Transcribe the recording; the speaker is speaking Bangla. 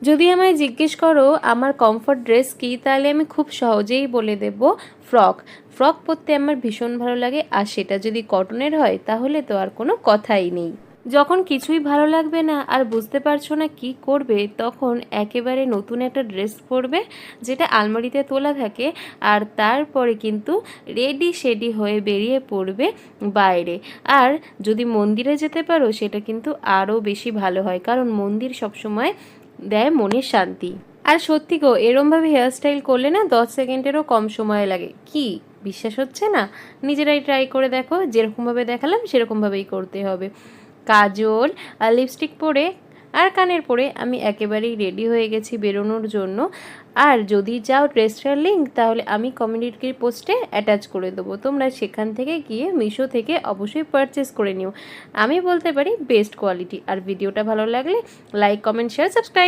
যদি আমায় জিজ্ঞেস করো আমার কমফর্ট ড্রেস কী, তাহলে আমি খুব সহজেই বলে দেব ফ্রক। ফ্রক পরতে আমার ভীষণ ভালো লাগে, আর সেটা যদি কটনের হয় তাহলে তো আর কোনো কথাই নেই। যখন কিছুই ভালো লাগবে না আর বুঝতে পারছো না কি করবে, তখন একেবারে নতুন একটা ড্রেস পরবে যেটা আলমারিতে তোলা থাকে, আর তারপরে কিন্তু রেডি শেডি হয়ে বেরিয়ে পড়বে বাইরে। আর যদি মন্দিরে যেতে পারো সেটা কিন্তু আরও বেশি ভালো হয়, কারণ মন্দির সবসময় দেয় মনের শান্তি। আর সত্যি গো, এরমভাবে হেয়ারস্টাইল করলে না 10 সেকেন্ডেরও কম সময় লাগে। কি বিশ্বাস হচ্ছে না? নিজেরাই ট্রাই করে দেখো, যেরকমভাবে দেখালাম সেরকমভাবেই করতে হবে। কাজল আর লিপস্টিক পরে আর কানের পরে আমি একেবারেই রেডি হয়ে গেছি বেরোনোর জন্য। আর যদি চাও ড্রেসটার লিঙ্ক, তাহলে আমি কমিউনিটি পোস্টে অ্যাটাচ করে দেবো, তোমরা সেখান থেকে গিয়ে মিশো থেকে অবশ্যই পারচেস করে নিও। আমি বলতে পারি বেস্ট কোয়ালিটি। আর ভিডিওটা ভালো লাগলে লাইক, কমেন্ট, শেয়ার, সাবস্ক্রাইব।